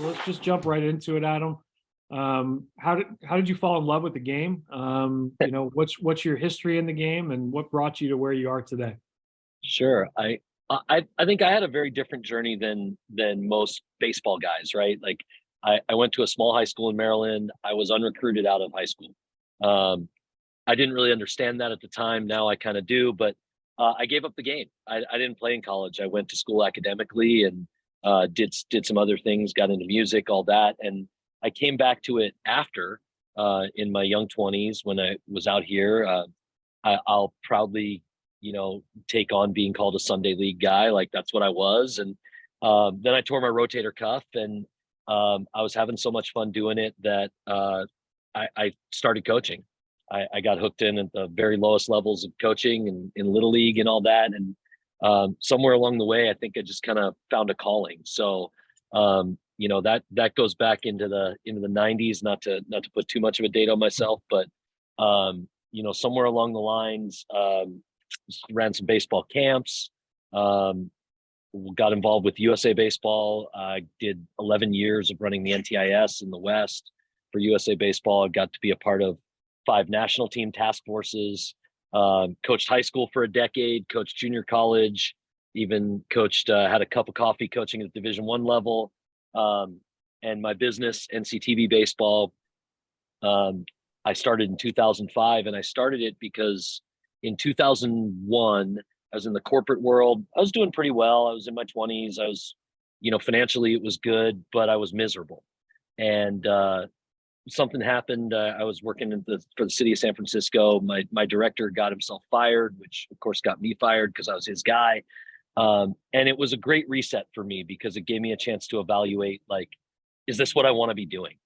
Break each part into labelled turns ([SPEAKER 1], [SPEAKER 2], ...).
[SPEAKER 1] let's just jump right into it, Adam. How did you fall in love with the game? What's your history in the game, and what brought you to where you are today?
[SPEAKER 2] Sure. I think I had a very different journey than most baseball guys, right? Like I went to a small high school in Maryland. I was unrecruited out of high school. Um, I didn't really understand that at the time. Now I kind of do, but I gave up the game. I didn't play in college. I went to school academically and did some other things, got into music, all that, and I came back to it after in my young 20s when I was out here. I'll proudly, take on being called a Sunday league guy. Like that's what I was. And then I tore my rotator cuff, and I was having so much fun doing it that I started coaching. I got hooked in at the very lowest levels of coaching and in little league and all that. And somewhere along the way, I think I just kind of found a calling. So, that goes back into the 90s, not to put too much of a date on myself, but somewhere along the lines, ran some baseball camps, got involved with USA Baseball. I did 11 years of running the NTIS in the West for USA Baseball. I got to be a part of 5 national team task forces, coached high school for a decade, coached junior college, even coached, had a cup of coffee coaching at Division I level. And my business, NCTV Baseball, I started in 2005, and I started it because in 2001, I was in the corporate world. I was doing pretty well. I was in my 20s. I was, financially it was good, but I was miserable. And something happened. I was working for the city of San Francisco. My director got himself fired, which of course got me fired because I was his guy. And it was a great reset for me because it gave me a chance to evaluate, like, is this what I want to be doing?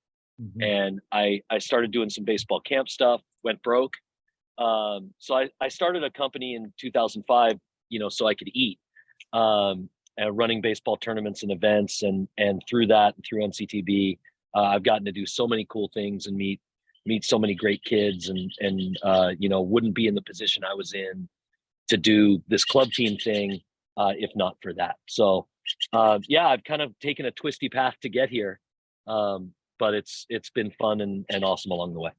[SPEAKER 1] Mhm.
[SPEAKER 2] And I started doing some baseball camp stuff, went broke. So I started a company in 2005, so I could eat, running baseball tournaments and events. And through that, through NCTB, I've gotten to do so many cool things and meet so many great kids, and wouldn't be in the position I was in to do this club team thing if not for that. So I've kind of taken a twisty path to get here, but it's been fun and awesome along the way.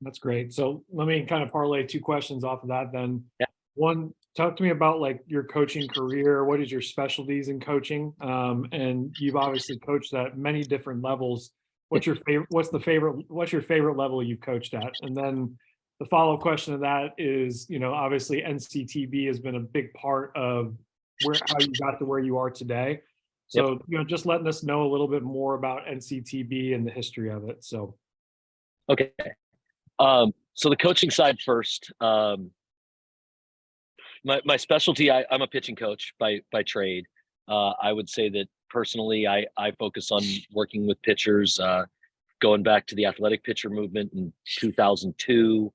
[SPEAKER 1] That's great. So let me kind of parlay two questions off of that then.
[SPEAKER 2] Yeah.
[SPEAKER 1] One, talk to me about like your coaching career. What is your specialties in coaching? And you've obviously coached at many different levels. What's your favorite? What's your favorite level you've coached at? And then the follow-up question to that is, obviously NCTB has been a big part of how you got to where you are today.
[SPEAKER 2] Yep.
[SPEAKER 1] So, just letting us know a little bit more about NCTB and the history of it. So,
[SPEAKER 2] Okay. So the coaching side first. My specialty, I'm a pitching coach by trade. I would say that personally, I focus on working with pitchers, going back to the athletic pitcher movement in 2002.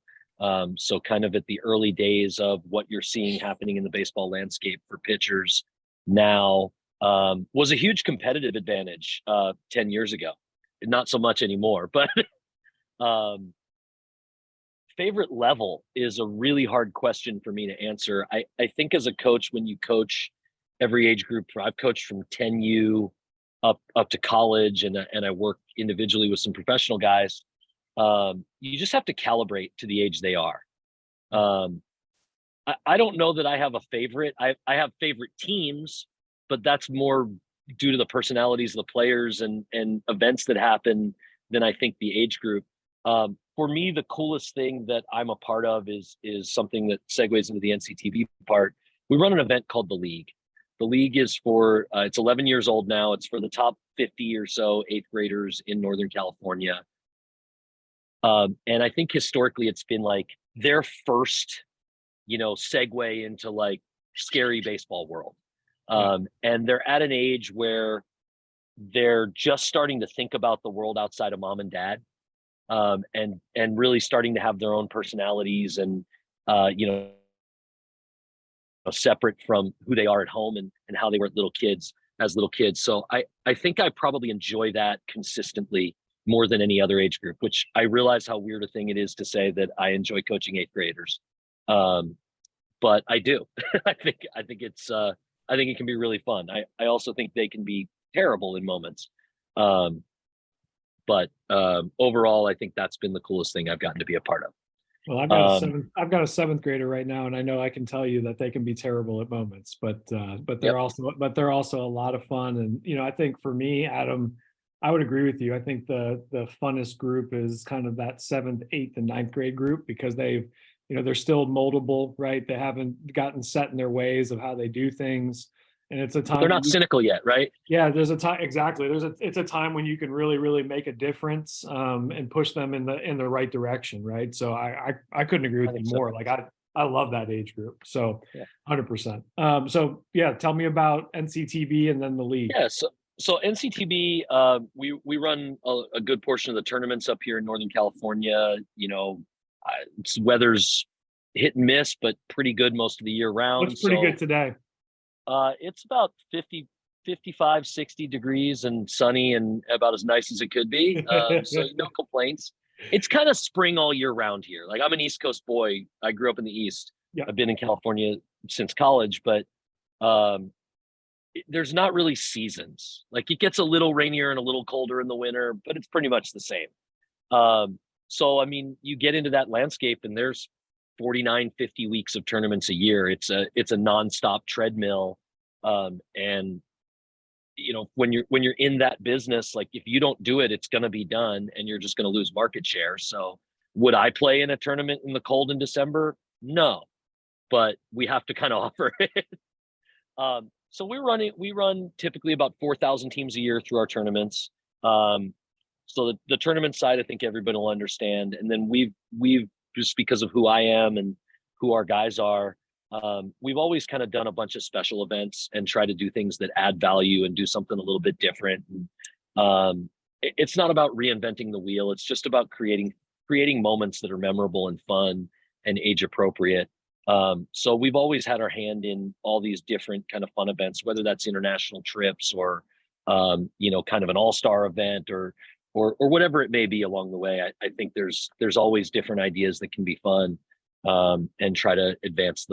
[SPEAKER 2] So kind of at the early days of what you're seeing happening in the baseball landscape for pitchers now, was a huge competitive advantage 10 years ago. Not so much anymore, but favorite level is a really hard question for me to answer. I think as a coach, when you coach every age group, I've coached from 10U up to college, and I work individually with some professional guys. You just have to calibrate to the age they are. I don't know that I have a favorite. I have favorite teams, but that's more due to the personalities of the players and events that happen than I think the age group. For me, the coolest thing that I'm a part of is something that segues into the NCTV part. We run an event called the League. The League is for, it's 11 years old now. It's for the top 50 or so 8th graders in Northern California. And I think historically it's been like their first, segue into like scary baseball world. And they're at an age where they're just starting to think about the world outside of mom and dad. And really starting to have their own personalities and separate from who they are at home and how they were as little kids. So I think I probably enjoy that consistently more than any other age group, which I realize how weird a thing it is to say that I enjoy coaching 8th graders. But I do. I think it can be really fun. I also think they can be terrible in moments. But overall, I think that's been the coolest thing I've gotten to be a part of.
[SPEAKER 1] Well, I've got a seventh grader right now, and I know I can tell you that they can be terrible at moments, but
[SPEAKER 2] Yep.
[SPEAKER 1] they're also a lot of fun. And I think for me, Adam, I would agree with you. I think the funnest group is kind of that seventh, eighth, and ninth grade group, because they're still moldable, right? They haven't gotten set in their ways of how they do things, and it's a
[SPEAKER 2] They're
[SPEAKER 1] time
[SPEAKER 2] not cynical yet, right?
[SPEAKER 1] yeah, there's a time exactly. It's a time when you can really, really make a difference, and push them in the right direction, right? So I couldn't agree
[SPEAKER 2] I
[SPEAKER 1] with you
[SPEAKER 2] think so.
[SPEAKER 1] more. Like I love that age group. So
[SPEAKER 2] Yeah.
[SPEAKER 1] 100%. So yeah, tell me about NCTV and then the league.
[SPEAKER 2] Yeah. So NCTB, we run a good portion of the tournaments up here in Northern California. Weather's hit and miss, but pretty good most of the year round.
[SPEAKER 1] Looks pretty good today.
[SPEAKER 2] It's about 50, 55, 60 degrees and sunny and about as nice as it could be. So no complaints. It's kind of spring all year round here. Like, I'm an East Coast boy. I grew up in the East.
[SPEAKER 1] Yeah.
[SPEAKER 2] I've been in California since college, but there's not really seasons. Like, it gets a little rainier and a little colder in the winter, but it's pretty much the same. So, I mean, you get into that landscape and there's 49, 50 weeks of tournaments a year. It's a nonstop treadmill. And when you're in that business, like, if you don't do it, it's going to be done and you're just going to lose market share. So would I play in a tournament in the cold in December? No, but we have to kind of offer it. So we run typically about 4,000 teams a year through our tournaments. So the tournament side, I think everybody will understand. And then we've just because of who I am and who our guys are, we've always kind of done a bunch of special events and try to do things that add value and do something a little bit different. And, it's not about reinventing the wheel. It's just about creating moments that are memorable and fun and age appropriate. So we've always had our hand in all these different kind of fun events, whether that's international trips or, kind of an all-star event or whatever it may be along the way. I think there's always different ideas that can be fun, and try to advance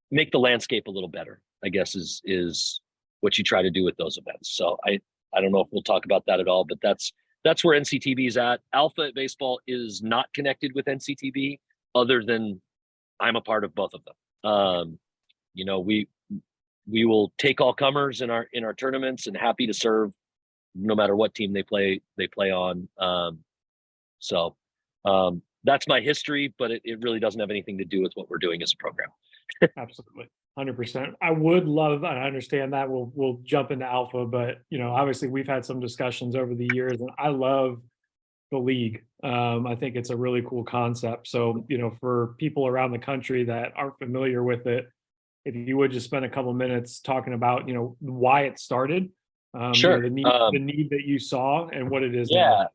[SPEAKER 2] make the landscape a little better, I guess is what you try to do with those events. So I don't know if we'll talk about that at all, but that's where NCTB is at. Alpha at Baseball is not connected with NCTB, other than I'm a part of both of them. We will take all comers in our tournaments and happy to serve no matter what team they play on. So that's my history, but it really doesn't have anything to do with what we're doing as a program.
[SPEAKER 1] Absolutely. 100%. I would love, and I understand that we'll jump into Alpha, but obviously we've had some discussions over the years, and I love the league. I think it's a really cool concept. So, for people around the country that aren't familiar with it, if you would just spend a couple minutes talking about, why it started,
[SPEAKER 2] Sure.
[SPEAKER 1] the need that you saw and what it is
[SPEAKER 2] Yeah.
[SPEAKER 1] now.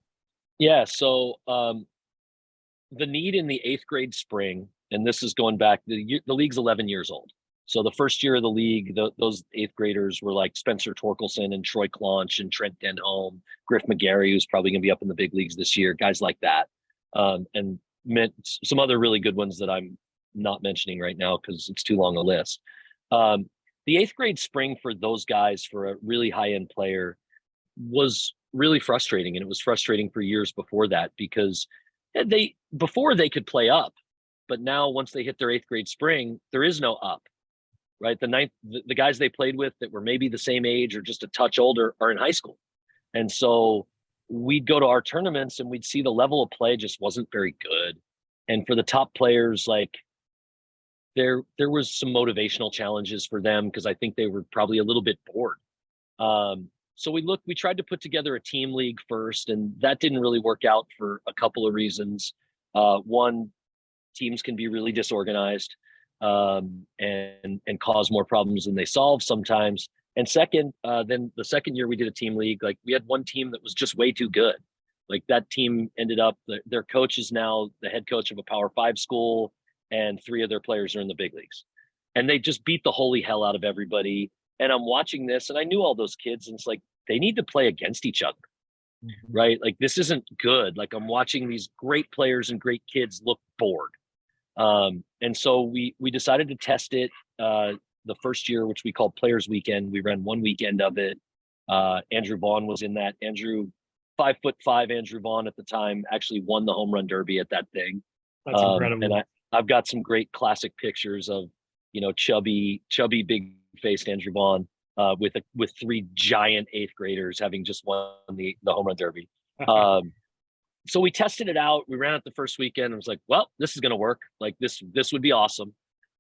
[SPEAKER 2] Yeah. So the need in the 8th grade spring, and this is going back, the league's 11 years old. So the first year of the league, those 8th graders were like Spencer Torkelson and Troy Claunch and Trent Denholm, Griff McGarry, who's probably going to be up in the big leagues this year, guys like that. And some other really good ones that I'm not mentioning right now because it's too long a list. The 8th grade spring for those guys, for a really high-end player, was really frustrating. And it was frustrating for years before that, because before they could play up, but now once they hit their 8th grade spring, there is no up, right? The guys they played with that were maybe the same age or just a touch older are in high school. And so we'd go to our tournaments and we'd see the level of play just wasn't very good. And for the top players, like, there was some motivational challenges for them, because I think they were probably a little bit bored. So we tried to put together a team league first, and that didn't really work out for a couple of reasons. One, teams can be really disorganized, and cause more problems than they solve sometimes. And second, then the second year we did a team league, like, we had one team that was just way too good. Like, that team ended up, their coach is now the head coach of a Power 5 school, and 3 of their players are in the big leagues. And they just beat the holy hell out of everybody. And I'm watching this, and I knew all those kids, and it's like, they need to play against each other, right? Like, this isn't good. Like, I'm watching these great players and great kids look bored. And so we decided to test it the first year, which we called Players Weekend. We ran one weekend of it. Andrew Vaughn was in that. 5'5" Andrew Vaughn at the time actually won the home run derby at that thing.
[SPEAKER 1] That's incredible.
[SPEAKER 2] And I've got some great classic pictures of, chubby, big faced Andrew Vaughn, with 3 giant 8th graders having just won the home run derby. So we tested it out. We ran it the first weekend and was like, well, this is going to work. Like this would be awesome.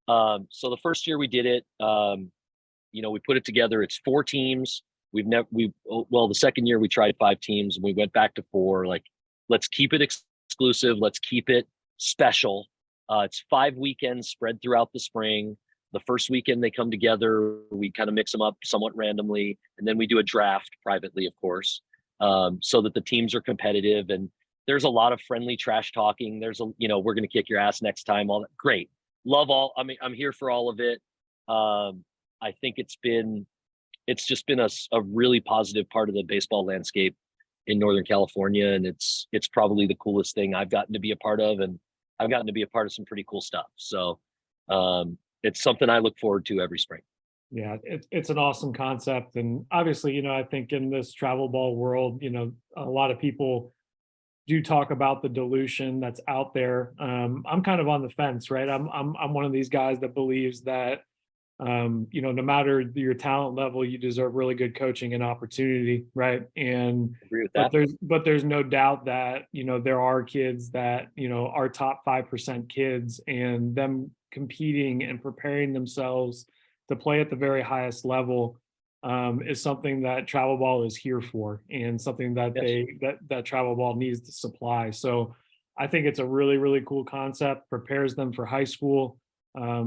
[SPEAKER 2] So the first year we did it, we put it together. It's 4 teams. The second year we tried 5 teams and we went back to 4. Like, let's keep it exclusive. Let's keep it special. It's 5 weekends spread throughout the spring. The first weekend they come together, we kind of mix them up somewhat randomly. And then we do a draft privately, of course, so that the teams are competitive. And there's a lot of friendly trash talking. There's we're going to kick your ass next time. All that. Great. Love all. I mean, I'm here for all of it. I think it's just been a really positive part of the baseball landscape in Northern California. And it's probably the coolest thing I've gotten to be a part of. And I've gotten to be a part of some pretty cool stuff. So it's something I look forward to every spring.
[SPEAKER 1] Yeah, it's an awesome concept. And obviously, I think in this travel ball world, a lot of people do talk about the dilution that's out there. I'm kind of on the fence, right? I'm one of these guys that believes that no matter your talent level, you deserve really good coaching and opportunity, right? And
[SPEAKER 2] agree with that.
[SPEAKER 1] But there's no doubt that there are kids that are top 5% kids, and them competing and preparing themselves to play at the very highest level is something that travel ball is here for, and something that that travel ball needs to supply. So I think it's a really, really cool concept. Prepares them for high school.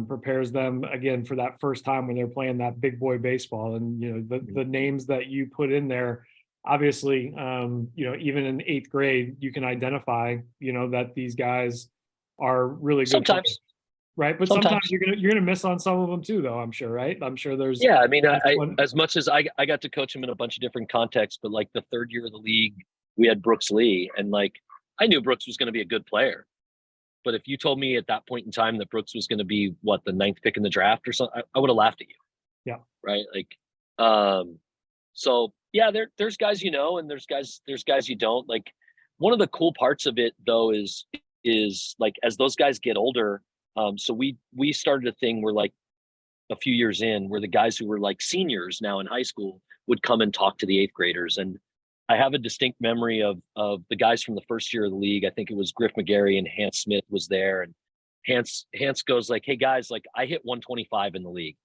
[SPEAKER 1] Prepares them again for that first time when they're playing that big boy baseball. And the names that you put in there, obviously, even in 8th grade, you can identify that these guys are really good
[SPEAKER 2] Sometimes
[SPEAKER 1] players, right? But sometimes you're gonna miss on some of them too, though. I'm sure, right? I'm sure there's
[SPEAKER 2] I mean, as much as I got to coach him in a bunch of different contexts, but like the 3rd year of the league, we had Brooks Lee, and like I knew Brooks was going to be a good player. But if you told me at that point in time that Brooks was going to be the 9th pick in the draft or something, I would have laughed at you.
[SPEAKER 1] Yeah.
[SPEAKER 2] Right. Like, so yeah, there's guys, and there's guys you don't. Like, one of the cool parts of it though is like, as those guys get older, so we started a thing where, like, a few years in, where the guys who were like seniors now in high school would come and talk to the 8th graders. And I have a distinct memory of the guys from the first year of the league. I think it was Griff McGarry and Hans Smith was there. And Hans goes like, "Hey guys, like I hit 125 in the league.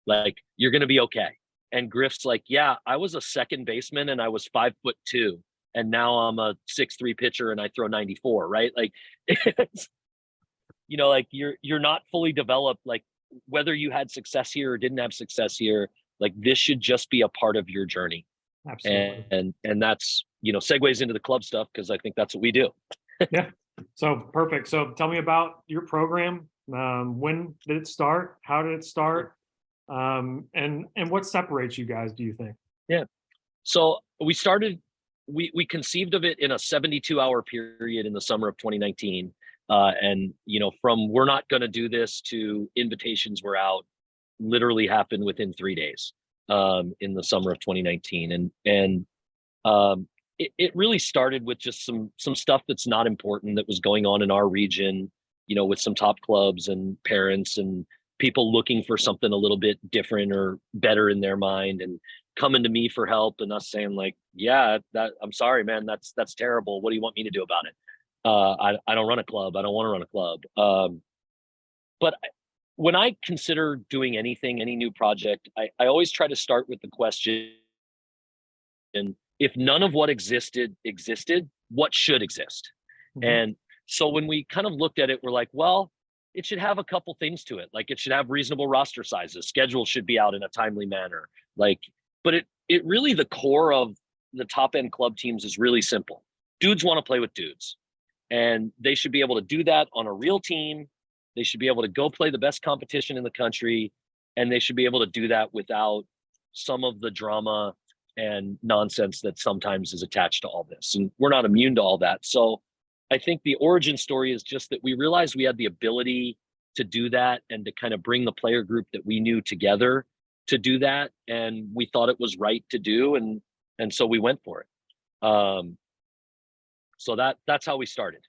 [SPEAKER 2] Like, you're going to be okay." And Griff's like, "Yeah, I was a second baseman and I was 5'2", and now I'm a 6'3" pitcher and I throw 94." Right. Like, it's, like you're not fully developed. Like, whether you had success here or didn't have success here, like this should just be a part of your journey.
[SPEAKER 1] Absolutely.
[SPEAKER 2] And that's, segues into the club stuff, because I think that's what we do.
[SPEAKER 1] Yeah. So perfect. So tell me about your program. When did it start? How did it start? And what separates you guys, do you think?
[SPEAKER 2] Yeah. So we conceived of it in a 72-hour period in the summer of 2019. And, from we're not going to do this to invitations were out, literally happened within 3 days. In the summer of 2019. And it really started with just some stuff that's not important that was going on in our region, with some top clubs and parents and people looking for something a little bit different or better in their mind, and coming to me for help, and us saying like, "Yeah, I'm sorry, man, that's terrible. What do you want me to do about it? I don't run a club. I don't want to run a club." But when I consider doing anything, any new project, I always try to start with the question, if none of what existed, what should exist?
[SPEAKER 1] Mhm.
[SPEAKER 2] And so when we kind of looked at it, we're like, well, it should have a couple things to it. Like, it should have reasonable roster sizes. Schedule should be out in a timely manner. Like, but it really, the core of the top end club teams is really simple. Dudes want to play with dudes, and they should be able to do that on a real team. They should be able to go play the best competition in the country, and they should be able to do that without some of the drama and nonsense that sometimes is attached to all this. And we're not immune to all that. So I think the origin story is just that we realized we had the ability to do that and to kind of bring the player group that we knew together to do that, and we thought it was right to do, and so we went for it. So that's how we started.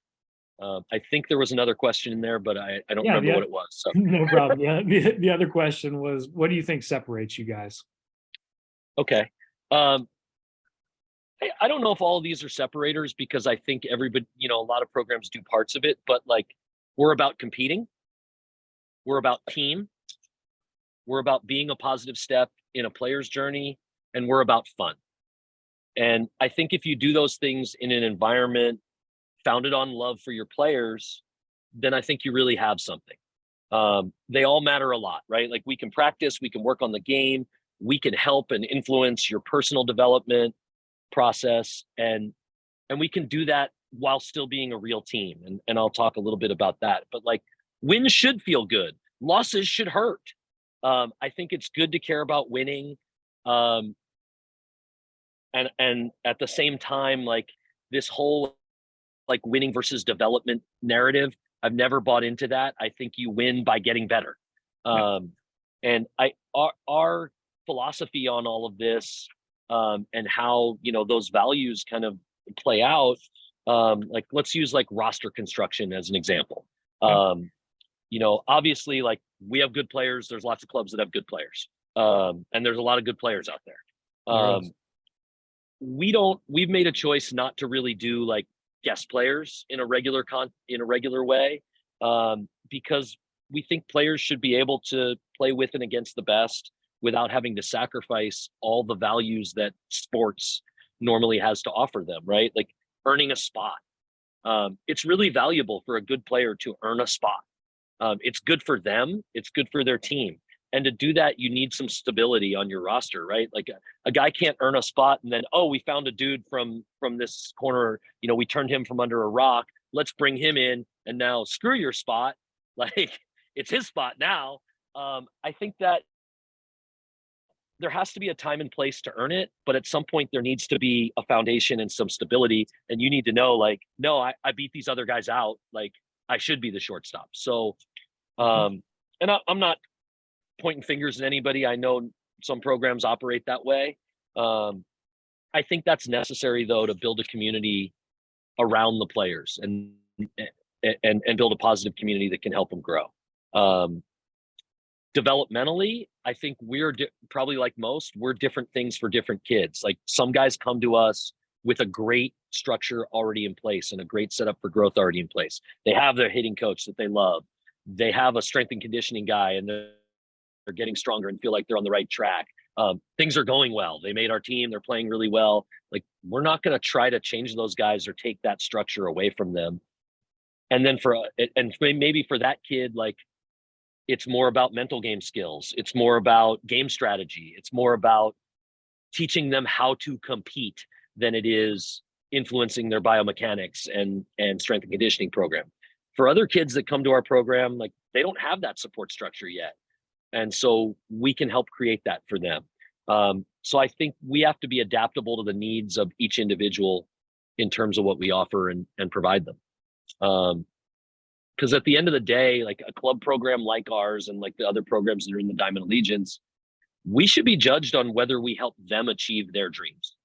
[SPEAKER 2] I think there was another question in there, but I don't remember what it was. So
[SPEAKER 1] no problem. Yeah, the other question was, what do you think separates you guys?
[SPEAKER 2] okay. I don't know if all of these are separators, because I think everybody, a lot of programs do parts of it, but like, we're about competing. We're about team. We're about being a positive step in a player's journey, and we're about fun. And I think if you do those things in an environment founded on love for your players, then I think you really have something. They all matter a lot, right? Like, we can practice, we can work on the game, we can help and influence your personal development process, and we can do that while still being a real team. And I'll talk a little bit about that. But like, wins should feel good, losses should hurt. I think it's good to care about winning. And at the same time, like, this whole like winning versus development narrative, I've never bought into that. I think you win by getting better. And our philosophy on all of this, and how, those values kind of play out, like, let's use like roster construction as an example. Obviously, like, we have good players. There's lots of clubs that have good players. And there's a lot of good players out there. We've made a choice not to really do like guest players in a regular way, because we think players should be able to play with and against the best without having to sacrifice all the values that sports normally has to offer them, right? Like, earning a spot. It's really valuable for a good player to earn a spot. It's good for them. It's good for their team. And to do that, you need some stability on your roster, right? Like, a guy can't earn a spot and then, oh, we found a dude from this corner, we turned him from under a rock. Let's bring him in, and now screw your spot. Like, it's his spot now. I think that there has to be a time and place to earn it, but at some point there needs to be a foundation and some stability. And you need to know, like, no, I beat these other guys out. Like, I should be the shortstop. So, and I'm not pointing fingers at anybody. I know some programs operate that way. I think that's necessary, though, to build a community around the players and build a positive community that can help them grow. Developmentally, I think we're probably like most, we're different things for different kids. Like, some guys come to us with a great structure already in place and a great setup for growth already in place. They have their hitting coach that they love. They have a strength and conditioning guy, and they're getting stronger and feel like they're on the right track. Things are going well. They made our team. They're playing really well. Like, we're not going to try to change those guys or take that structure away from them. And then maybe for that kid, like, it's more about mental game skills. It's more about game strategy. It's more about teaching them how to compete than it is influencing their biomechanics and strength and conditioning program. For other kids that come to our program, like, they don't have that support structure yet. And so we can help create that for them. So I think we have to be adaptable to the needs of each individual in terms of what we offer and provide them. Because at the end of the day, like, a club program like ours and like the other programs that are in the Diamond Allegiance, we should be judged on whether we help them achieve their dreams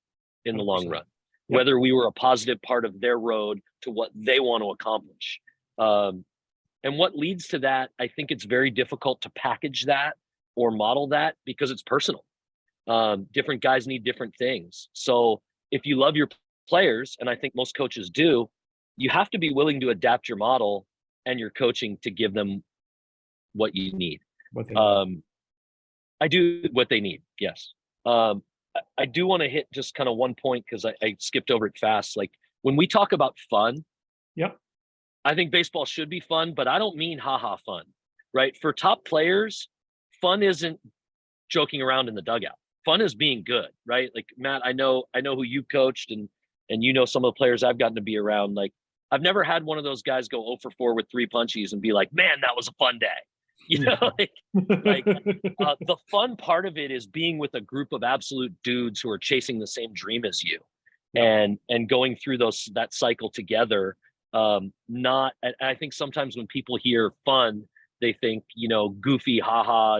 [SPEAKER 2] in the long run, whether we were a positive part of their road to what they want to accomplish. And what leads to that, I think it's very difficult to package that or model that, because it's personal. Different guys need different things. So if you love your players, and I think most coaches do, you have to be willing to adapt your model and your coaching to give them what you need. I do what they need. Yes. I do want to hit just kind of one point, because I skipped over it fast. Like, when we talk about fun, I think baseball should be fun, but I don't mean haha fun, right? For top players, fun isn't joking around in the dugout. Fun is being good, right? Like, Matt, I know who you coached, and some of the players I've gotten to be around. Like, I've never had one of those guys go 0 for 4 with 3 punchies and be like, man, that was a fun day. The fun part of it is being with a group of absolute dudes who are chasing the same dream as you, and going through that cycle together. I think sometimes when people hear fun, they think, goofy, haha,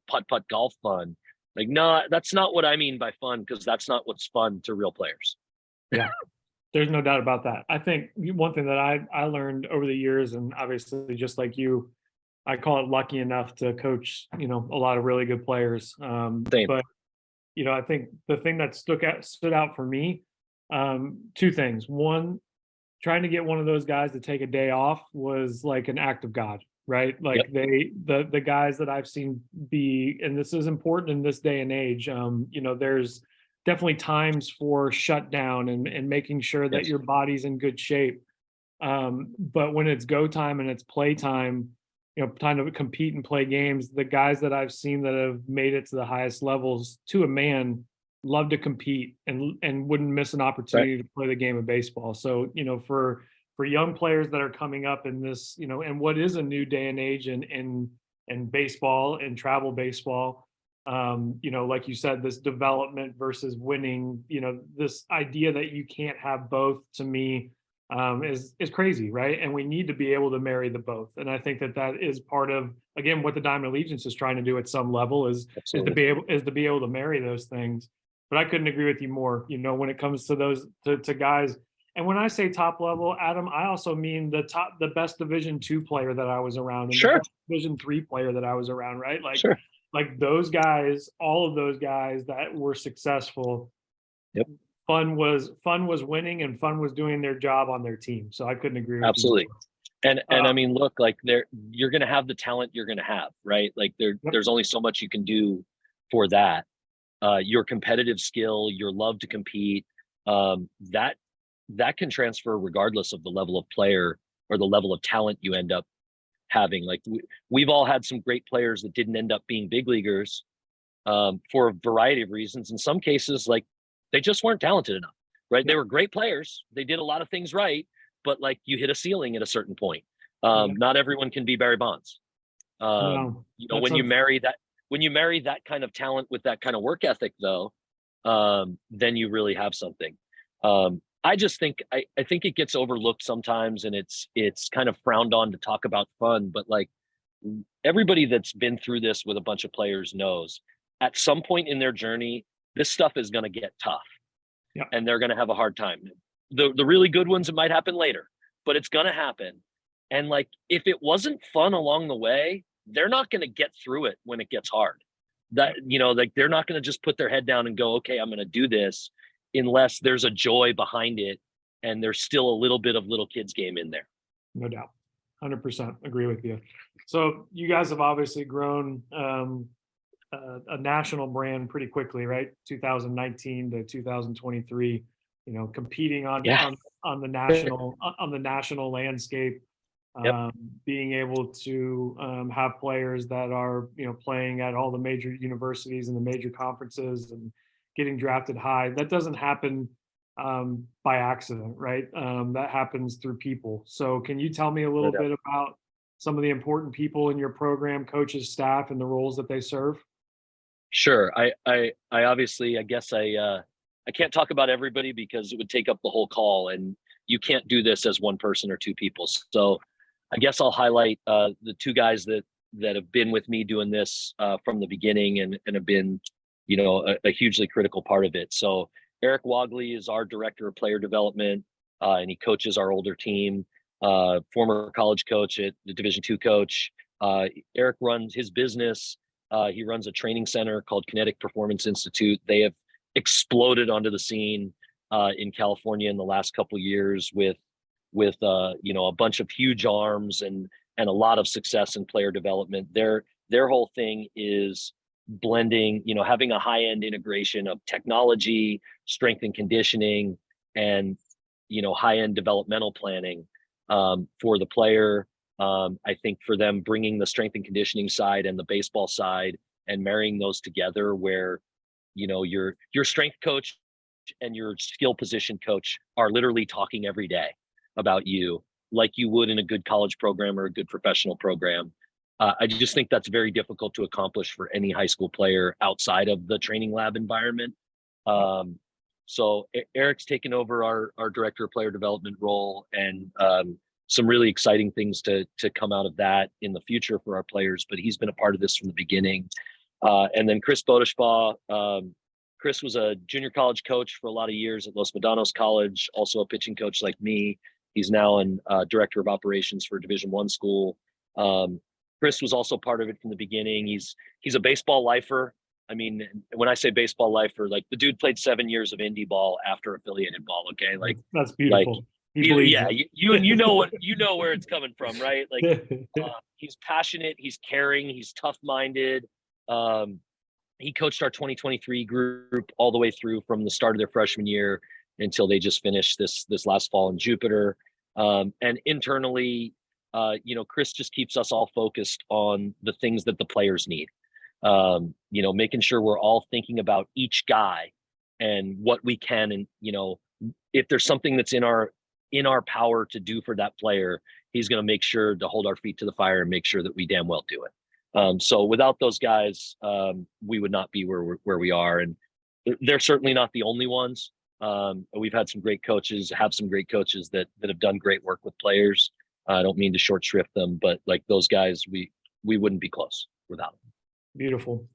[SPEAKER 2] putt golf fun. Like, no, that's not what I mean by fun, because that's not what's fun to real players.
[SPEAKER 1] Yeah. There's no doubt about that. I think one thing that I learned over the years, and obviously just like you, I call it lucky enough to coach, a lot of really good players.
[SPEAKER 2] Same.
[SPEAKER 1] But I think the thing that stood out for me, two things. One, trying to get one of those guys to take a day off was like an act of God, right?
[SPEAKER 2] Yep.
[SPEAKER 1] Like the guys that I've seen be, and this is important in this day and age. There's definitely times for shutdown and making sure that
[SPEAKER 2] Yes.
[SPEAKER 1] your body's in good shape. But when it's go time and it's play time, time to compete and play games, the guys that I've seen that have made it to the highest levels to a man love to compete and wouldn't miss an
[SPEAKER 2] Right.
[SPEAKER 1] opportunity to play the game of baseball. So, for young players that are coming up in this, and what is a new day and age in baseball and travel baseball, like you said, this development versus winning, this idea that you can't have both, to me, is crazy, right? And we need to be able to marry the both. And I think that is part of, again, what the Diamond Allegiance is trying to do at some level
[SPEAKER 2] Absolutely.
[SPEAKER 1] is to be able to marry those things. But I couldn't agree with you more. When it comes to those to guys, and when I say top level, Adam, I also mean the best Division 2 player that I was around, and the
[SPEAKER 2] Sure.
[SPEAKER 1] best Division 3 player that I was around, right?
[SPEAKER 2] Sure.
[SPEAKER 1] Like those guys, all of those guys that were successful,
[SPEAKER 2] Yep.
[SPEAKER 1] fun was winning, and fun was doing their job on their team. So I couldn't agree with you
[SPEAKER 2] Absolutely. And
[SPEAKER 1] more.
[SPEAKER 2] I mean, look, like you're going to have the talent you're going to have, right? Like
[SPEAKER 1] Yep.
[SPEAKER 2] there's only so much you can do for that. Your competitive skill, your love to compete, that can transfer regardless of the level of player or the level of talent you end up having. Like we've all had some great players that didn't end up being big leaguers, for a variety of reasons. In some cases, like they just weren't talented enough, right? They
[SPEAKER 1] Yep.
[SPEAKER 2] were great players. They did a lot of things right, but like you hit a ceiling at a certain point.
[SPEAKER 1] Yeah.
[SPEAKER 2] Not everyone can be Barry Bonds.
[SPEAKER 1] No, that's
[SPEAKER 2] When you marry that kind of talent with that kind of work ethic, though, then you really have something. I just think I think it gets overlooked sometimes, and it's kind of frowned on to talk about fun. But like everybody that's been through this with a bunch of players knows, at some point in their journey, this stuff is going to get tough,
[SPEAKER 1] yeah.
[SPEAKER 2] and they're going to have a hard time. The really good ones, it might happen later, but it's going to happen. And like if it wasn't fun along the way, they're not going to get through it when it gets hard. That like they're not going to just put their head down and go, okay, I'm going to do this, unless there's a joy behind it and there's still a little bit of little kids game in there.
[SPEAKER 1] No doubt. 100% agree with you. So you guys have obviously grown a national brand pretty quickly, right? 2019 to 2023, competing
[SPEAKER 2] Yeah.
[SPEAKER 1] on the national landscape,
[SPEAKER 2] Yep.
[SPEAKER 1] being able to have players that are playing at all the major universities and the major conferences and getting drafted high. That doesn't happen by accident, right? That happens through people. So can you tell me a
[SPEAKER 2] No
[SPEAKER 1] little
[SPEAKER 2] doubt.
[SPEAKER 1] bit about some of the important people in your program, coaches, staff, and the roles that they serve?
[SPEAKER 2] Sure. I obviously, I guess I can't talk about everybody because it would take up the whole call, and you can't do this as one person or two people. So I guess I'll highlight the two guys that have been with me doing this from the beginning, and have been, a hugely critical part of it. So Erik Bakich is our director of player development, and he coaches our older team. Former college coach, at the Division 2 coach. Erik runs his business. He runs a training center called Kinetic Performance Institute. They have exploded onto the scene in California in the last couple of years with a bunch of huge arms and a lot of success in player development. Their whole thing is blending, having a high end integration of technology, strength and conditioning, and high end developmental planning for the player. I think for them, bringing the strength and conditioning side and the baseball side and marrying those together, where your strength coach and your skill position coach are literally talking every day about you, like you would in a good college program or a good professional program. I just think that's very difficult to accomplish for any high school player outside of the training lab environment. So Erik's taken over our director of player development role, and some really exciting things to come out of that in the future for our players. But he's been a part of this from the beginning. And then Chris Bodeshbaugh. Chris was a junior college coach for a lot of years at Los Medanos College, also a pitching coach like me. He's now an director of operations for a Division I school. Chris was also part of it from the beginning. He's a baseball lifer. I mean, when I say baseball lifer, like the dude played 7 years of indie ball after affiliated ball. Okay, like
[SPEAKER 1] that's beautiful.
[SPEAKER 2] Like,
[SPEAKER 1] yeah,
[SPEAKER 2] you know where it's coming from, right? Like he's passionate, he's caring, he's tough-minded. He coached our 2023 group all the way through from the start of their freshman year until they just finished this last fall in Jupiter. And internally, Chris just keeps us all focused on the things that the players need. Making sure we're all thinking about each guy and what we can, and if there's something that's in our power to do for that player, he's going to make sure to hold our feet to the fire and make sure that we damn well do it. So without those guys, we would not be where we are, and they're certainly not the only ones. We've had some great coaches, that have done great work with players. I don't mean to short shrift them, but like those guys, we wouldn't be close without them.
[SPEAKER 1] Beautiful.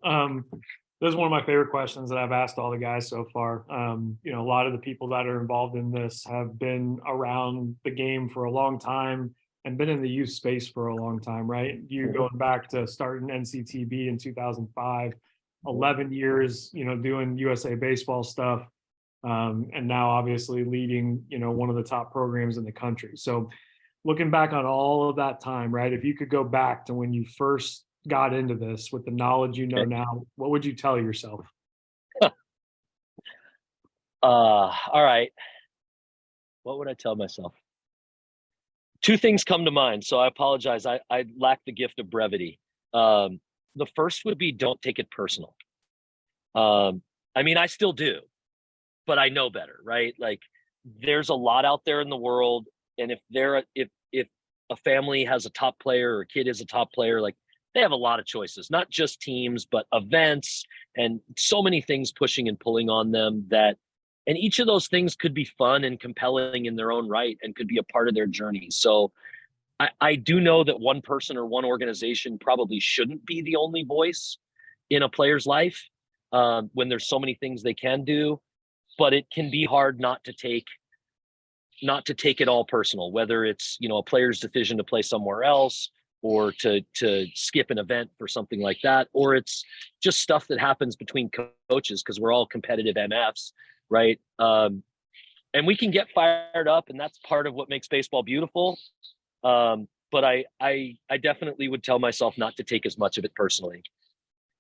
[SPEAKER 1] This is one of my favorite questions that I've asked all the guys so far. A lot of the people that are involved in this have been around the game for a long time and been in the youth space for a long time, right? You going back to starting NCTB in 2005, 11 years, doing USA baseball stuff, and now obviously leading, one of the top programs in the country. So looking back on all of that time, right? If you could go back to when you first got into this with the knowledge now, what would you tell yourself?
[SPEAKER 2] All right. What would I tell myself? Two things come to mind, so I apologize. I lack the gift of brevity. The first would be, don't take it personal. I mean, I still do, but I know better, right? Like, there's a lot out there in the world, and if a family has a top player or a kid is a top player, like, they have a lot of choices, not just teams, but events and so many things pushing and pulling on them and each of those things could be fun and compelling in their own right and could be a part of their journey. So I do know that one person or one organization probably shouldn't be the only voice in a player's life when there's so many things they can do, but it can be hard not to take it all personal, whether it's, a player's decision to play somewhere else, or to skip an event for something like that, or it's just stuff that happens between coaches because we're all competitive MFs, right? And we can get fired up, and that's part of what makes baseball beautiful. But I definitely would tell myself not to take as much of it personally.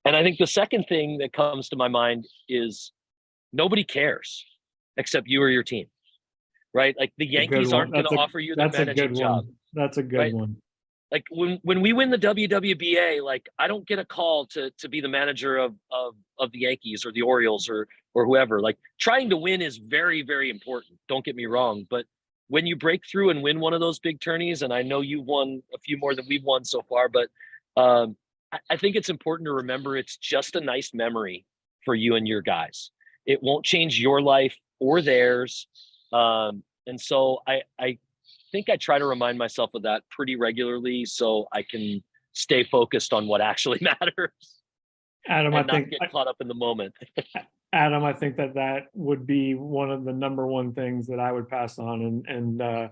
[SPEAKER 2] And I think the second thing that comes to my mind is nobody cares except you or your team, right? Like the Yankees aren't going to offer you the managing job.
[SPEAKER 1] That's a good one.
[SPEAKER 2] Like when we win the WWBA, like I don't get a call to be the manager of the Yankees or the Orioles or whoever. Like, trying to win is very, very important. Don't get me wrong, but when you break through and win one of those big tourneys, and I know you've won a few more than we've won so far, but I think it's important to remember it's just a nice memory for you and your guys. It won't change your life or theirs, and so I think I try to remind myself of that pretty regularly so I can stay focused on what actually matters.
[SPEAKER 1] Adam,
[SPEAKER 2] and not get caught up in the moment.
[SPEAKER 1] Adam, I think that would be one of the number one things that I would pass on. And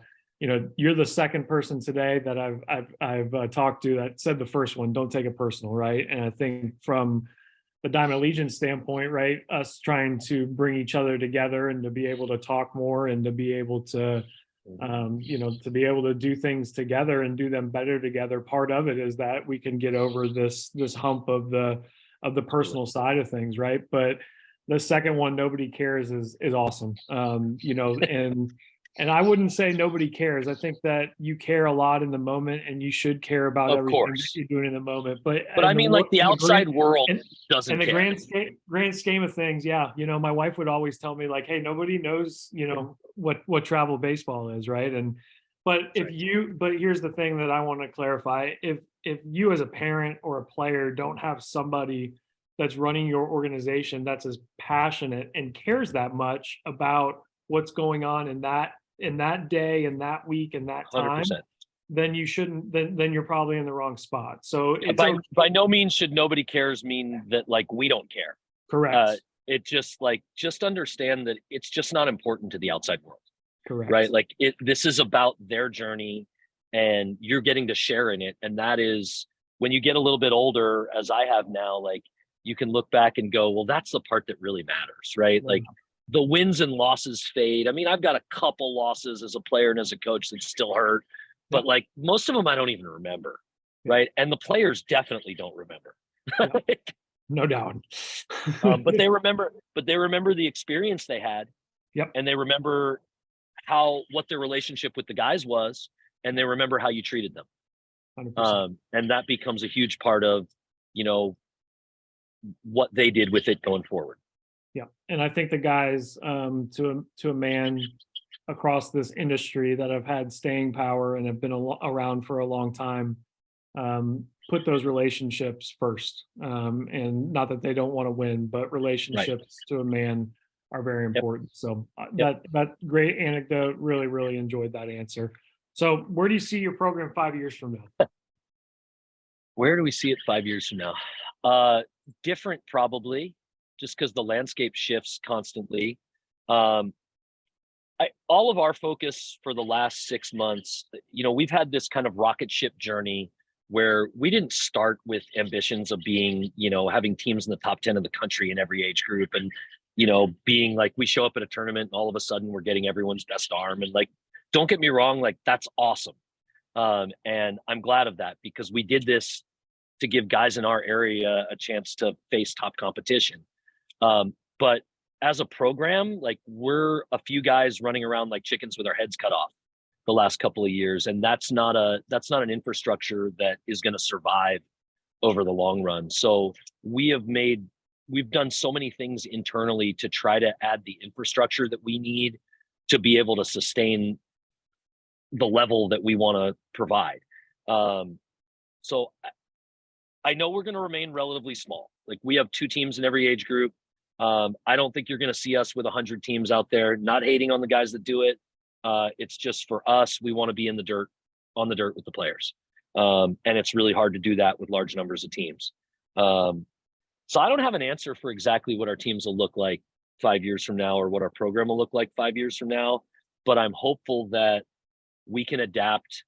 [SPEAKER 1] you're the second person today that I've talked to that said the first one, don't take it personal, right? And I think from the Diamond Legion standpoint, right, us trying to bring each other together and to be able to talk more and to be able to to be able to do things together and do them better together. Part of it is that we can get over this hump of the personal side of things, right? But the second one, nobody cares, is awesome. And I wouldn't say nobody cares. I think that you care a lot in the moment, and you should care about everything that you're doing in the moment. But
[SPEAKER 2] I mean, like the outside world doesn't
[SPEAKER 1] in the
[SPEAKER 2] care.
[SPEAKER 1] grand scheme of things, yeah. My wife would always tell me, like, hey, nobody knows, what travel baseball is, right? But here's the thing that I want to clarify. If you as a parent or a player don't have somebody that's running your organization that's as passionate and cares that much about what's going on in that day and that week and that time,
[SPEAKER 2] 100%.
[SPEAKER 1] then you shouldn't, then you're probably in the wrong spot. So it's
[SPEAKER 2] By no means should nobody cares mean that like we don't care.
[SPEAKER 1] correct.
[SPEAKER 2] It just like, just understand that it's just not important to the outside world,
[SPEAKER 1] Correct.
[SPEAKER 2] right? Like this is about their journey and you're getting to share in it. And that is when you get a little bit older, as I have now, like you can look back and go, well, that's the part that really matters, right?
[SPEAKER 1] Yeah.
[SPEAKER 2] Like the wins and losses fade. I mean, I've got a couple losses as a player and as a coach that still hurt, but
[SPEAKER 1] Yeah.
[SPEAKER 2] like most of them I don't even remember,
[SPEAKER 1] Yeah.
[SPEAKER 2] right? And the players definitely don't remember.
[SPEAKER 1] Yeah. No doubt.
[SPEAKER 2] But they remember the experience they had.
[SPEAKER 1] Yep.
[SPEAKER 2] And they remember what their relationship with the guys was, and they remember how you treated them.
[SPEAKER 1] 100%.
[SPEAKER 2] And that becomes a huge part of, what they did with it going forward.
[SPEAKER 1] Yeah. And I think the guys, to a man across this industry that have had staying power and have been around for a long time, put those relationships first. And not that they don't want to win, but relationships to a man are very important. Yep. So that great anecdote, really, really enjoyed that answer. So where do you see your program 5 years from now?
[SPEAKER 2] Where do we see it 5 years from now? Different, probably, just because the landscape shifts constantly. All of our focus for the last 6 months, we've had this kind of rocket ship journey where we didn't start with ambitions of being, having teams in the top 10 of the country in every age group. And, being like, we show up at a tournament and all of a sudden we're getting everyone's best arm. And like, don't get me wrong, like that's awesome. And I'm glad of that because we did this to give guys in our area a chance to face top competition. But as a program, like we're a few guys running around like chickens with our heads cut off the last couple of years. And that's not an infrastructure that is going to survive over the long run. So we've done so many things internally to try to add the infrastructure that we need to be able to sustain the level that we want to provide. So I know we're going to remain relatively small. Like we have 2 teams in every age group. I don't think you're going to see us with 100 teams out there, not hating on the guys that do it. It's just for us, we want to be on the dirt with the players. And it's really hard to do that with large numbers of teams. So I don't have an answer for exactly what our teams will look like 5 years from now or what our program will look like 5 years from now. But I'm hopeful that we can adapt,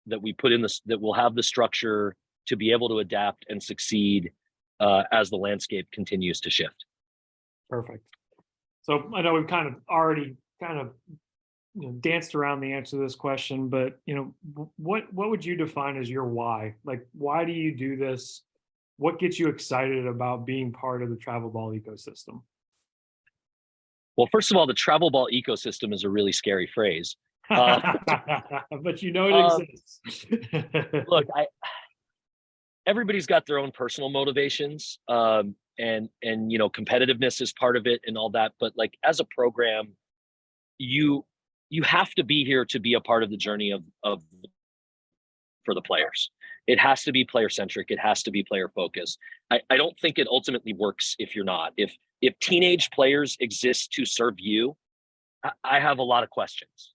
[SPEAKER 2] that we put in that we'll have the structure to be able to adapt and succeed as the landscape continues to shift.
[SPEAKER 1] Perfect. So I know we've kind of already danced around the answer to this question, but what would you define as your why? Like, why do you do this? What gets you excited about being part of the travel ball ecosystem?
[SPEAKER 2] Well, first of all, the travel ball ecosystem is a really scary phrase.
[SPEAKER 1] But it exists.
[SPEAKER 2] Look, everybody's got their own personal motivations, and competitiveness is part of it and all that. But like as a program, you have to be here to be a part of the journey for the players. It has to be player centric. It has to be player focused. I don't think it ultimately works if you're not. If teenage players exist to serve you, I have a lot of questions.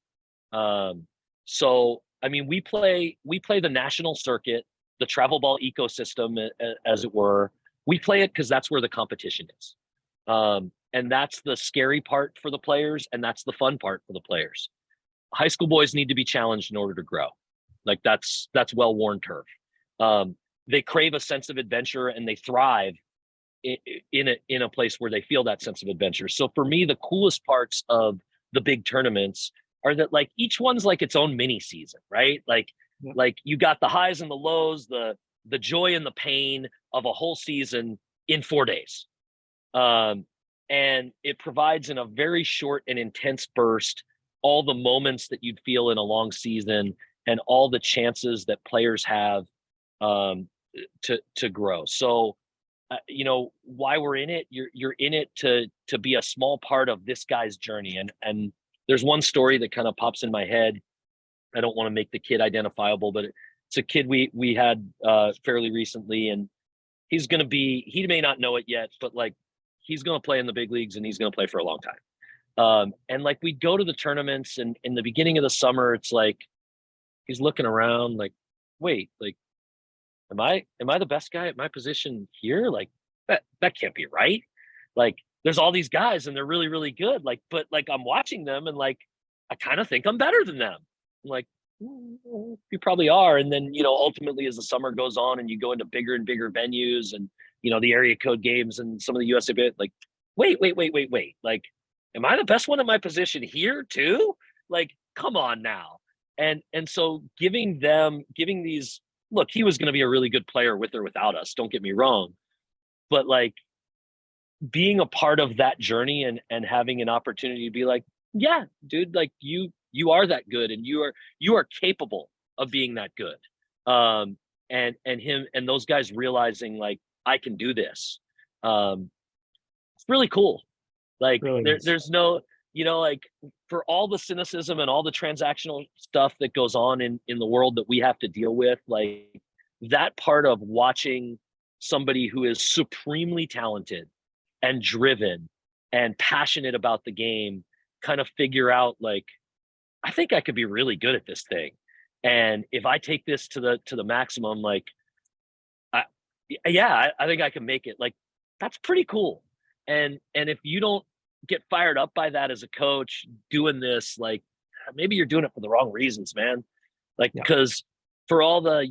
[SPEAKER 2] So I mean, we play the national circuit, the travel ball ecosystem, as it were. We play it because that's where the competition is. And that's the scary part for the players, and that's the fun part for the players. High school boys need to be challenged in order to grow. Like that's well-worn turf. They crave a sense of adventure, and they thrive in a place where they feel that sense of adventure. So for me, the coolest parts of the big tournaments are that like each one's like its own mini season, right? Like you got the highs and the lows, the joy and the pain of a whole season in 4 days. And it provides in a very short and intense burst all the moments that you'd feel in a long season and all the chances that players have to grow. So why we're in it, you're in it to be a small part of this guy's journey. And there's one story that kind of pops in my head. I don't want to make the kid identifiable, but it's a kid we had fairly recently, and he may not know it yet, but like he's going to play in the big leagues and he's going to play for a long time. And like we'd go to the tournaments, and in the beginning of the summer, it's like, he's looking around like, wait, like, am I the best guy at my position here? Like that can't be right. Like there's all these guys and they're really, really good. Like, but like I'm watching them and like I kind of think I'm better than them. I'm like, you probably are. And then, ultimately as the summer goes on and you go into bigger and bigger venues and, the area code games and some of the USA bit, like, wait. Like, am I the best one in my position here too? Like, come on now. And so giving these, look, he was going to be a really good player with or without us. Don't get me wrong. But like being a part of that journey and having an opportunity to be like, yeah, dude, like you are that good and you are capable of being that good. And him and those guys realizing like I can do this. It's really cool. Like
[SPEAKER 1] Really
[SPEAKER 2] there's no, like for all the cynicism and all the transactional stuff that goes on in the world that we have to deal with, like that part of watching somebody who is supremely talented and driven and passionate about the game kind of figure out like, I think I could be really good at this thing. And if I take this to the maximum, like, I think I can make it. Like, that's pretty cool. And if you don't get fired up by that as a coach doing this, like maybe you're doing it for the wrong reasons, man. Like,
[SPEAKER 1] Yeah.
[SPEAKER 2] because for all the,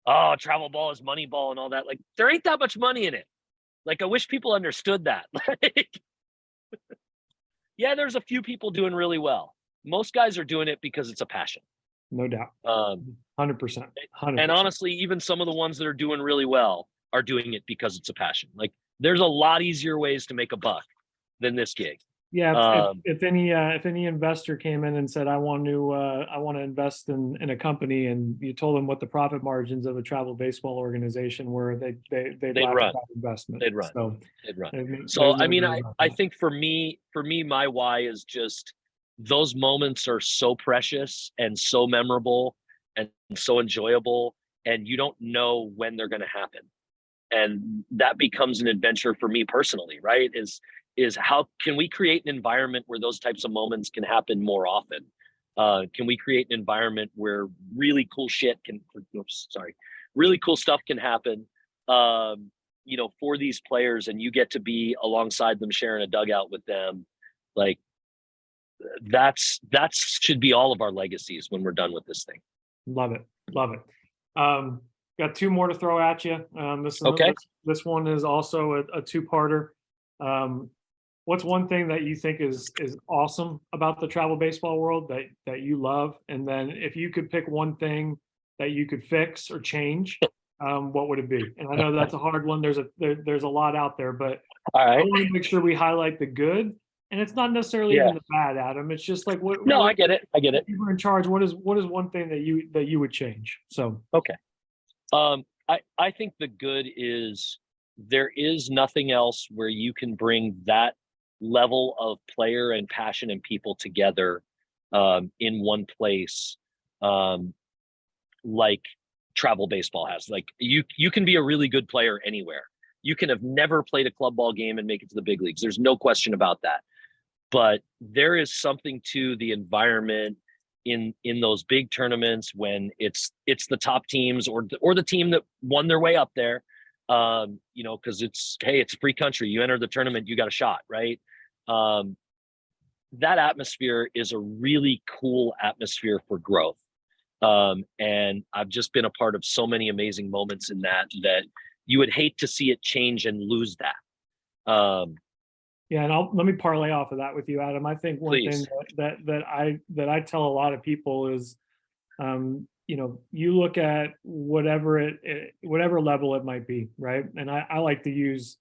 [SPEAKER 2] oh, travel ball is money ball and all that, like there ain't that much money in it. Like, I wish people understood that. Like, yeah, there's a few people doing really well. Most guys are doing it because it's a passion.
[SPEAKER 1] No doubt. 100%.
[SPEAKER 2] And honestly, even some of the ones that are doing really well are doing it because it's a passion. Like there's a lot easier ways to make a buck than this gig.
[SPEAKER 1] Yeah, if any investor came in and said, I want to invest in a company, and you told them what the profit margins of a travel baseball organization were, they'd laugh
[SPEAKER 2] run.
[SPEAKER 1] at that investment.
[SPEAKER 2] They'd run.
[SPEAKER 1] So,
[SPEAKER 2] they'd run. So I mean, I think for me, my why is just those moments are so precious and so memorable and so enjoyable, and you don't know when they're going to happen. And that becomes an adventure for me personally, right? Is how can we create an environment where those types of moments can happen more often? Can we create an environment where really cool stuff can happen, for these players, and you get to be alongside them, sharing a dugout with them. Like that's should be all of our legacies when we're done with this thing.
[SPEAKER 1] Love it. Got two more to throw at you. This one is also a two-parter. What's one thing that you think is awesome about the travel baseball world that you love? And then if you could pick one thing that you could fix or change, what would it be? And I know that's a hard one. There's a lot out there, but
[SPEAKER 2] all right.
[SPEAKER 1] I want to make sure we highlight the good. And it's not necessarily even the bad, Adam. It's just like what.
[SPEAKER 2] No, I get it.
[SPEAKER 1] If you were in charge, what is one thing that you would change? So
[SPEAKER 2] okay. I think the good is there is nothing else where you can bring that level of player and passion and people together in one place, like travel baseball has. Like you can be a really good player anywhere. You can have never played a club ball game and make it to the big leagues. There's no question about that. But there is something to the environment in those big tournaments when it's the top teams or the team that won their way up there, because it's free country. You enter the tournament, you got a shot, right? That atmosphere is a really cool atmosphere for growth. And I've just been a part of so many amazing moments in that you would hate to see it change and lose that.
[SPEAKER 1] Yeah, and let me parlay off of that with you, Adam. I think one thing that I tell a lot of people is, you look at whatever level it might be, right? And I like to use,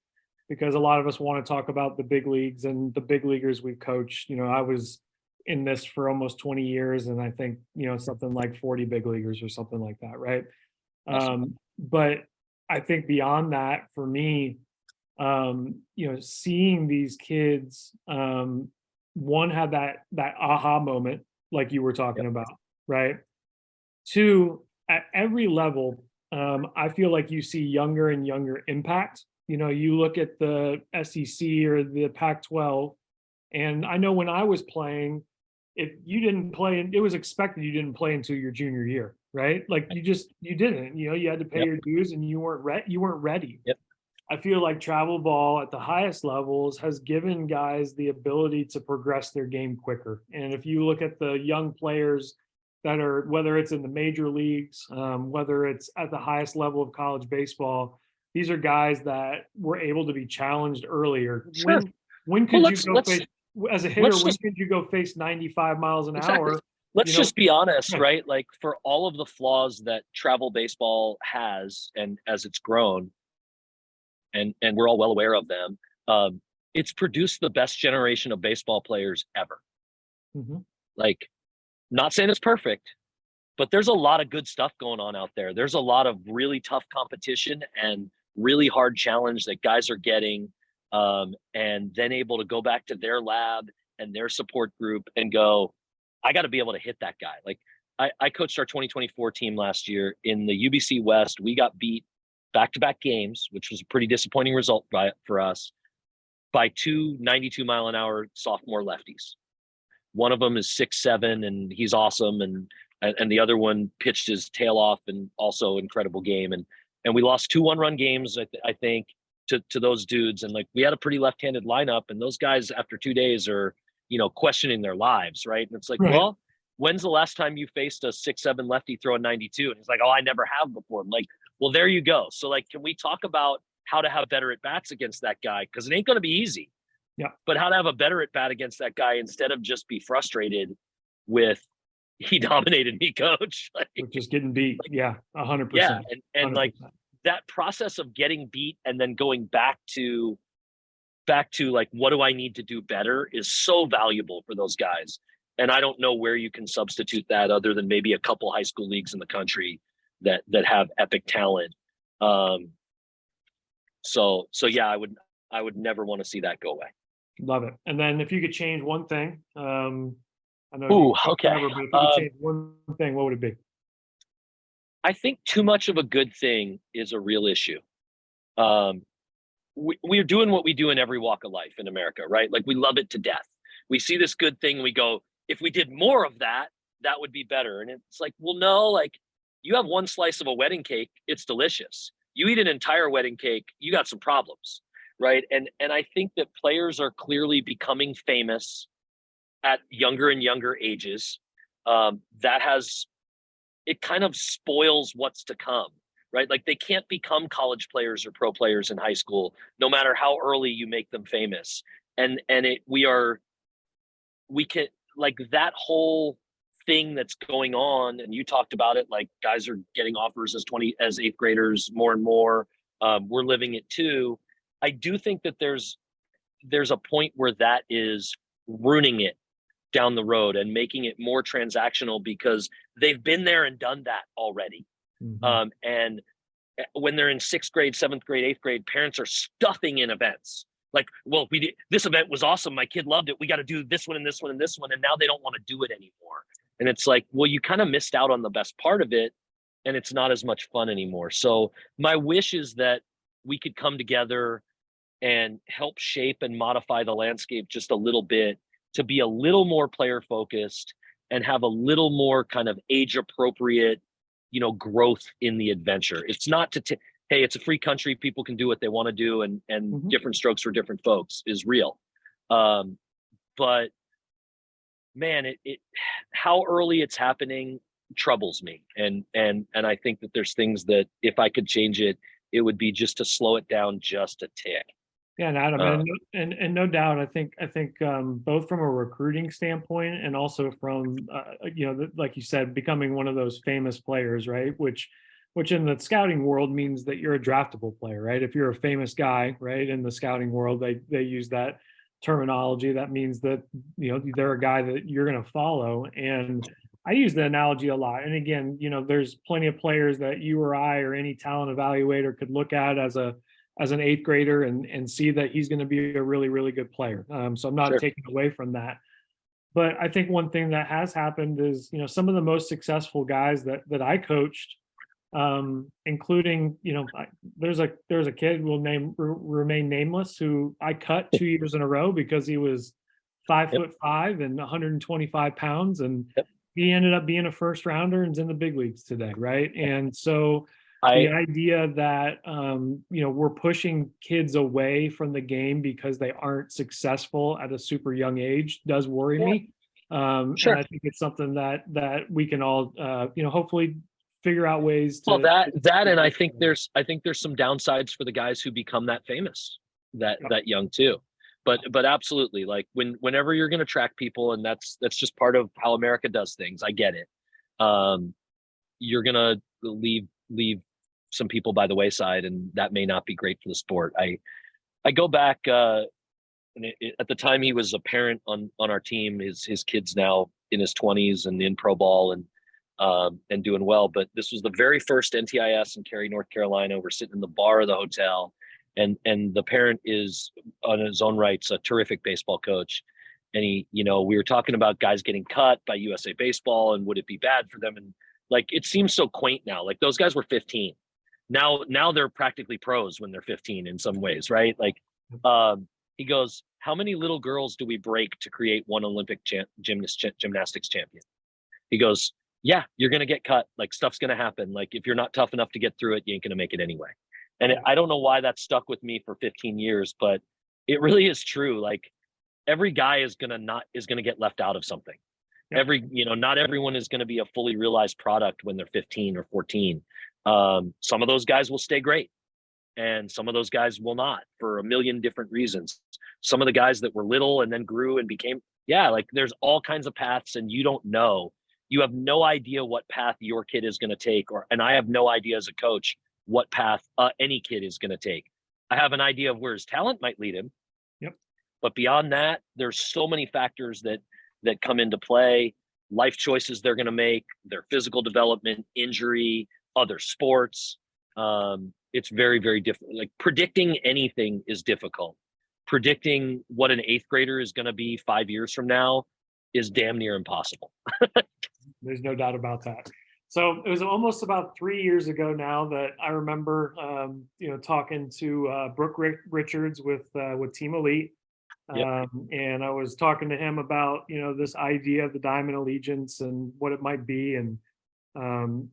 [SPEAKER 1] because a lot of us want to talk about the big leagues and the big leaguers we've coached. I was in this for almost 20 years, and I think something like 40 big leaguers or something like that, right?
[SPEAKER 2] Awesome.
[SPEAKER 1] But I think beyond that, for me, seeing these kids, one, have that aha moment, like you were talking about, right? Two, at every level, I feel like you see younger and younger impact. You look at the SEC or the Pac-12, and I know when I was playing, if you didn't play, and it was expected you didn't play until your junior year, right? Like you didn't, you had to pay
[SPEAKER 2] Yep.
[SPEAKER 1] your dues and you weren't ready.
[SPEAKER 2] Yep.
[SPEAKER 1] I feel like travel ball at the highest levels has given guys the ability to progress their game quicker. And if you look at the young players that are, whether it's in the major leagues, whether it's at the highest level of college baseball, these are guys that were able to be challenged earlier.
[SPEAKER 2] Sure.
[SPEAKER 1] When
[SPEAKER 2] Well,
[SPEAKER 1] could you go face, as a hitter,
[SPEAKER 2] let's
[SPEAKER 1] when
[SPEAKER 2] just
[SPEAKER 1] could you go face 95 miles an
[SPEAKER 2] exactly.
[SPEAKER 1] hour?
[SPEAKER 2] Let's just be honest,
[SPEAKER 1] Right.
[SPEAKER 2] right? Like for all of the flaws that travel baseball has, and as it's grown, and we're all well aware of them, it's produced the best generation of baseball players ever.
[SPEAKER 1] Mhm.
[SPEAKER 2] Like, not saying it's perfect, but there's a lot of good stuff going on out there. There's a lot of really tough competition and really hard challenge that guys are getting, and then able to go back to their lab and their support group and go, I got to be able to hit that guy. Like I coached our 2024 team last year in the UBC West. We got beat back-to-back games, which was a pretty disappointing result for us, by two 92-mile-an-hour sophomore lefties. One of them is 6'7", and he's awesome, and the other one pitched his tail off, and also incredible game. And we lost 2 1-run games, I think, to those dudes. And like we had a pretty left-handed lineup, and those guys after 2 days are, questioning their lives, right? And it's like,
[SPEAKER 1] Right.
[SPEAKER 2] well, when's the last time you faced a 6'7" lefty throwing 92? And he's like, oh, I never have before. I'm like, well, there you go. So like, can we talk about how to have better at bats against that guy? Because it ain't going to be easy.
[SPEAKER 1] Yeah.
[SPEAKER 2] But how to have a better at bat against that guy instead of just be frustrated with, he dominated me, coach. Like,
[SPEAKER 1] We're just getting beat. Yeah, 100%.
[SPEAKER 2] yeah, and like
[SPEAKER 1] 100%.
[SPEAKER 2] that process of getting beat and then going back to like, what do I need to do better, is so valuable for those guys. And I don't know where you can substitute that other than maybe a couple high school leagues in the country that have epic talent. So yeah, I would never want to see that go away.
[SPEAKER 1] Love it. And then if you could change one thing, I know
[SPEAKER 2] Ooh,
[SPEAKER 1] you
[SPEAKER 2] okay.
[SPEAKER 1] never, but if you could change one thing, what would it be?
[SPEAKER 2] I think too much of a good thing is a real issue. We're doing what we do in every walk of life in America, right? Like we love it to death. We see this good thing, we go, if we did more of that, that would be better. And it's like, well, no, like you have one slice of a wedding cake, it's delicious. You eat an entire wedding cake, you got some problems, right? And I think that players are clearly becoming famous at younger and younger ages. It kind of spoils what's to come, right? Like they can't become college players or pro players in high school, no matter how early you make them famous. And we can, like, that whole thing that's going on, and you talked about it, like guys are getting offers as 8th graders more and more. We're living it too. I do think that there's a point where that is ruining it down the road and making it more transactional, because they've been there and done that already.
[SPEAKER 1] Mhm.
[SPEAKER 2] And when they're in 6th grade, 7th grade, 8th grade, parents are stuffing in events. Like, well, this event was awesome. My kid loved it. We got to do this one and this one and this one. And now they don't want to do it anymore. And it's like, well, you kind of missed out on the best part of it, and it's not as much fun anymore. So my wish is that we could come together and help shape and modify the landscape just a little bit to be a little more player focused and have a little more kind of age appropriate, growth in the adventure. It's not hey, it's a free country, people can do what they want to do, and
[SPEAKER 1] Mhm.
[SPEAKER 2] different strokes for different folks is real. But man, it how early it's happening troubles me. And I think that there's things that if I could change it, it would be just to slow it down just a tick.
[SPEAKER 1] Yeah, and Adam,
[SPEAKER 2] Uh,
[SPEAKER 1] and no doubt, I think both from a recruiting standpoint and also from like you said, becoming one of those famous players, right? Which in the scouting world means that you're a draftable player, right? If you're a famous guy, right, in the scouting world, they use that terminology. That means that they're a guy that you're going to follow. And I use the analogy a lot. And again, there's plenty of players that you or I or any talent evaluator could look at as an 8th grader and see that he's going to be a really, really good player. So I'm not
[SPEAKER 2] sure.
[SPEAKER 1] taking away from that. But I think one thing that has happened is, some of the most successful guys that I coached, including, there's a kid will remain nameless, who I cut 2 years in a row because he was 5'5" and 125 pounds, and
[SPEAKER 2] Yep.
[SPEAKER 1] he ended up being a first rounder and is in the big leagues today, right? And so the
[SPEAKER 2] I
[SPEAKER 1] idea that we're pushing kids away from the game because they aren't successful at a super young age does worry
[SPEAKER 2] Yeah,
[SPEAKER 1] me. And
[SPEAKER 2] sure.
[SPEAKER 1] I think it's something that we can all hopefully figure out ways
[SPEAKER 2] Well,
[SPEAKER 1] to.
[SPEAKER 2] and I think there's some downsides for the guys who become that famous, that young too. But absolutely, like whenever you're going to track people, and that's just part of how America does things. I get it. Um, you're gonna leave some people by the wayside, and that may not be great for the sport. I go back, and at the time he was a parent on our team. His kid's now in his 20s and in pro ball and doing well. But this was the very first NTIS in Cary, North Carolina. We're sitting in the bar of the hotel, and the parent is on his own rights a terrific baseball coach. And we were talking about guys getting cut by USA Baseball and would it be bad for them? And like, it seems so quaint now. Like, those guys were 15. Now they're practically pros when they're 15 in some ways, right? Like, he goes, how many little girls do we break to create one Olympic gymnastics champion? He goes, yeah, you're going to get cut. Like, stuff's going to happen. Like, if you're not tough enough to get through it, you ain't going to make it anyway. And I don't know why that stuck with me for 15 years, but it really is true. Like, every guy is going to get left out of something.
[SPEAKER 1] Yep.
[SPEAKER 2] Not everyone is going to be a fully realized product when they're 15 or 14. Some of those guys will stay great, and some of those guys will not, for a million different reasons. Some of the guys that were little and then grew and became, like, there's all kinds of paths, and you have no idea what path your kid is going to take, and I have no idea as a coach what path any kid is going to take. I have an idea of where his talent might lead him.
[SPEAKER 1] Yep.
[SPEAKER 2] But beyond that, there's so many factors that come into play: life choices they're going to make, their physical development, injury, other sports. It's very, very difficult. Like, predicting anything is difficult. Predicting what an 8th grader is going to be 5 years from now is damn near impossible.
[SPEAKER 1] There's no doubt about that. So it was almost about 3 years ago now that I remember, talking to Brooke Richards with Team Elite.
[SPEAKER 2] Yep.
[SPEAKER 1] And I was talking to him about, this idea of the Diamond Allegiance and what it might be. And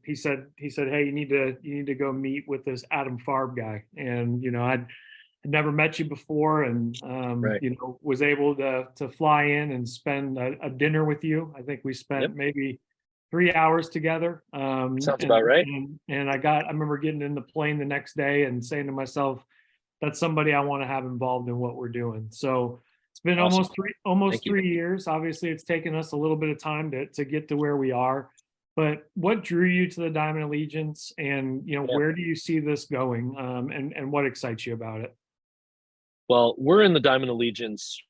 [SPEAKER 1] he said, hey, you need to go meet with this Adam Farb guy. And, I'd never met you before, and
[SPEAKER 2] Right.
[SPEAKER 1] was able to fly in and spend a dinner with you. I think we spent
[SPEAKER 2] Yep.
[SPEAKER 1] maybe 3 hours together.
[SPEAKER 2] Sounds about right.
[SPEAKER 1] And I remember getting in the plane the next day and saying to myself, that's somebody I want to have involved in what we're doing. So it's been
[SPEAKER 2] Awesome.
[SPEAKER 1] almost
[SPEAKER 2] Thank you.
[SPEAKER 1] 3 years. Obviously, it's taken us a little bit of time to get to where we are. But what drew you to the Diamond Allegiance, and where do you see this going, and what excites you about it?
[SPEAKER 2] Well, we're in the Diamond Allegiance.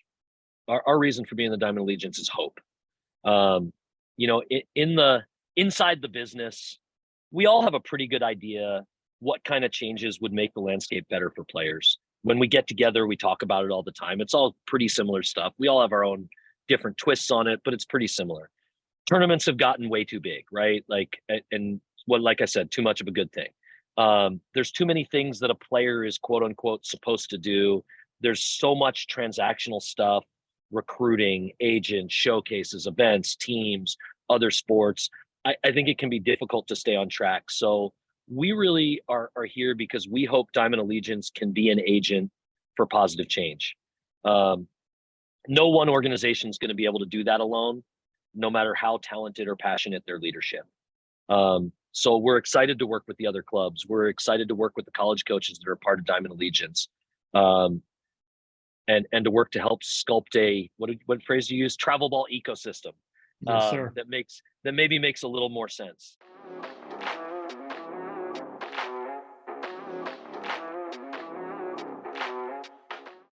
[SPEAKER 2] Our reason for being the Diamond Allegiance is hope. Inside the business, we all have a pretty good idea what kind of changes would make the landscape better for players. When we get together, we talk about it all the time. It's all pretty similar stuff. We all have our own different twists on it, but it's pretty similar. Tournaments have gotten way too big, right? Like I said, too much of a good thing. There's too many things that a player is quote unquote supposed to do. There's so much transactional stuff, recruiting, agents, showcases, events, teams, other sports. I think it can be difficult to stay on track. So we really are here because we hope Diamond Allegiance can be an agent for positive change. No one organization is going to be able to do that alone, no matter how talented or passionate their leadership. So we're excited to work with the other clubs. We're excited to work with the college coaches that are part of Diamond Allegiance, and to work to help sculpt what phrase do you use? Travel ball ecosystem.
[SPEAKER 1] Yes, sir.
[SPEAKER 2] That maybe makes a little more sense.